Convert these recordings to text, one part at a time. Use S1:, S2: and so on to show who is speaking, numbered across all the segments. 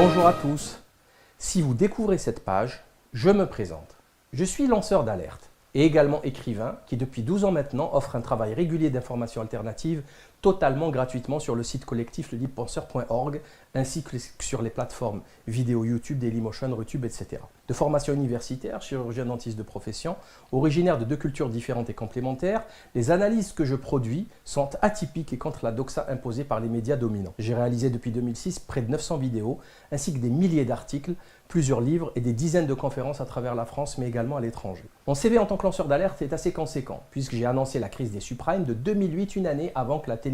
S1: Bonjour à tous. Si vous découvrez cette page, je me présente. Je suis lanceur d'alerte et également écrivain qui depuis 12 ans maintenant offre un travail régulier d'information alternative totalement gratuitement sur le site collectif lelibepenseur.org ainsi que sur les plateformes vidéo YouTube, Dailymotion, Rutube, etc. De formation universitaire, chirurgien dentiste de profession, originaire de deux cultures différentes et complémentaires, les analyses que je produis sont atypiques et contre la doxa imposée par les médias dominants. J'ai réalisé depuis 2006 près de 900 vidéos ainsi que des milliers d'articles, plusieurs livres et des dizaines de conférences à travers la France mais également à l'étranger. Mon CV en tant que lanceur d'alerte est assez conséquent puisque j'ai annoncé la crise des subprimes de 2008, une année avant que la télévision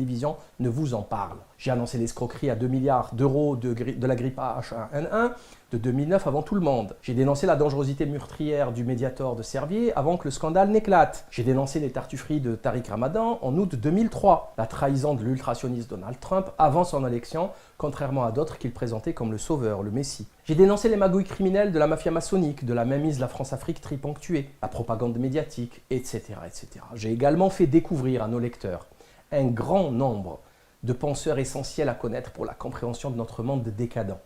S1: ne vous en parle. J'ai annoncé l'escroquerie à 2 milliards d'euros de la grippe H1N1 de 2009 avant tout le monde. J'ai dénoncé la dangerosité meurtrière du Mediator de Servier avant que le scandale n'éclate. J'ai dénoncé les tartufferies de Tariq Ramadan en août 2003. La trahison de l'ultrationniste Donald Trump avant son élection, contrairement à d'autres qu'il présentait comme le sauveur, le messie. J'ai dénoncé les magouilles criminelles de la mafia maçonnique, de la mainmise la France-Afrique triponctuée, la propagande médiatique, etc. etc. J'ai également fait découvrir à nos lecteurs un grand nombre de penseurs essentiels à connaître pour la compréhension de notre monde décadent.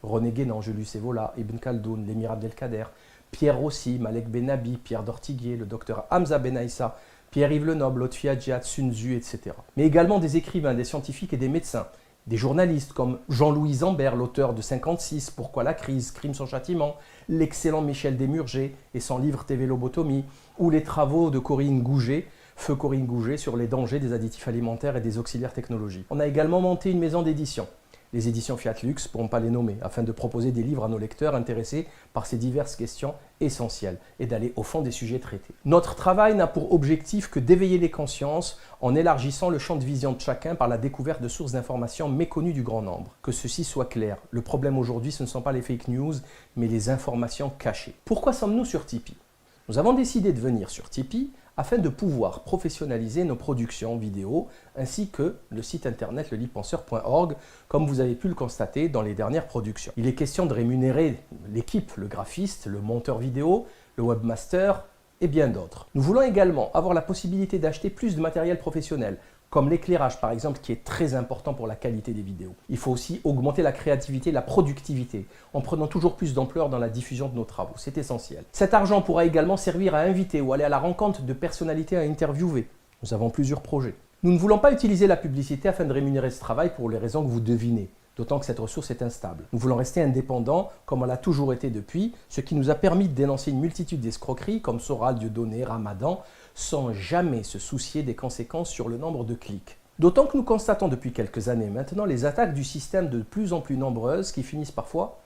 S1: René Guénon, Julius Evola, Ibn Khaldoun, l'émir Abdelkader, Pierre Rossi, Malek Benabi, Pierre Dortiguier, le docteur Hamza Benaïssa, Pierre-Yves Lenoble, Lotfi Hadjiat, Sun Tzu, etc. Mais également des écrivains, des scientifiques et des médecins, des journalistes comme Jean-Louis Zambert, l'auteur de 56, Pourquoi la crise, Crime sans châtiment, l'excellent Michel Desmurger et son livre TV Lobotomie, ou les travaux de Corinne Gouget, Feu Corinne Gouget, sur les dangers des additifs alimentaires et des auxiliaires technologiques. On a également monté une maison d'édition, les éditions Fiat Lux, pour ne pas les nommer, afin de proposer des livres à nos lecteurs intéressés par ces diverses questions essentielles et d'aller au fond des sujets traités. Notre travail n'a pour objectif que d'éveiller les consciences en élargissant le champ de vision de chacun par la découverte de sources d'informations méconnues du grand nombre. Que ceci soit clair, le problème aujourd'hui, ce ne sont pas les fake news, mais les informations cachées. Pourquoi sommes-nous sur Tipeee? Nous avons décidé de venir sur Tipeee afin de pouvoir professionnaliser nos productions vidéo ainsi que le site internet lelibepenseur.org, comme vous avez pu le constater dans les dernières productions. Il est question de rémunérer l'équipe, le graphiste, le monteur vidéo, le webmaster et bien d'autres. Nous voulons également avoir la possibilité d'acheter plus de matériel professionnel, comme l'éclairage par exemple, qui est très important pour la qualité des vidéos. Il faut aussi augmenter la créativité, la productivité, en prenant toujours plus d'ampleur dans la diffusion de nos travaux. C'est essentiel. Cet argent pourra également servir à inviter ou aller à la rencontre de personnalités à interviewer. Nous avons plusieurs projets. Nous ne voulons pas utiliser la publicité afin de rémunérer ce travail pour les raisons que vous devinez, d'autant que cette ressource est instable. Nous voulons rester indépendants, comme on l'a toujours été depuis, ce qui nous a permis de dénoncer une multitude d'escroqueries, comme Soral, Dieudonné, Ramadan, sans jamais se soucier des conséquences sur le nombre de clics. D'autant que nous constatons depuis quelques années maintenant les attaques du système de plus en plus nombreuses qui finissent parfois,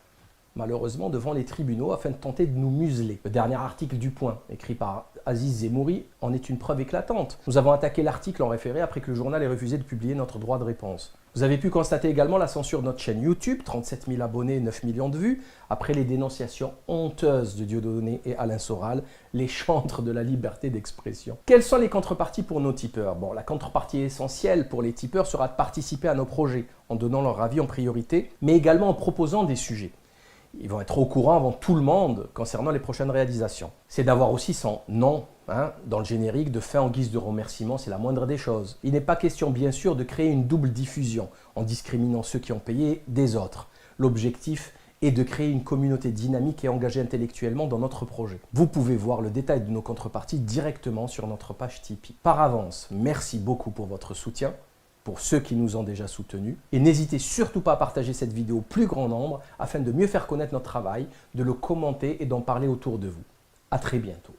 S1: malheureusement, devant les tribunaux afin de tenter de nous museler. Le dernier article du Point, écrit par Aziz Zemouri, en est une preuve éclatante. Nous avons attaqué l'article en référé après que le journal ait refusé de publier notre droit de réponse. Vous avez pu constater également la censure de notre chaîne YouTube, 37 000 abonnés, 9 millions de vues, après les dénonciations honteuses de Dieudonné et Alain Soral, les chantres de la liberté d'expression. Quelles sont les contreparties pour nos tipeurs? Bon, la contrepartie essentielle pour les tipeurs sera de participer à nos projets, en donnant leur avis en priorité, mais également en proposant des sujets. Ils vont être au courant avant tout le monde concernant les prochaines réalisations. C'est d'avoir aussi son nom dans le générique de fin en guise de remerciement, c'est la moindre des choses. Il n'est pas question bien sûr de créer une double diffusion en discriminant ceux qui ont payé des autres. L'objectif est de créer une communauté dynamique et engagée intellectuellement dans notre projet. Vous pouvez voir le détail de nos contreparties directement sur notre page Tipeee. Par avance, merci beaucoup pour votre soutien, pour ceux qui nous ont déjà soutenus. Et n'hésitez surtout pas à partager cette vidéo au plus grand nombre afin de mieux faire connaître notre travail, de le commenter et d'en parler autour de vous. À très bientôt.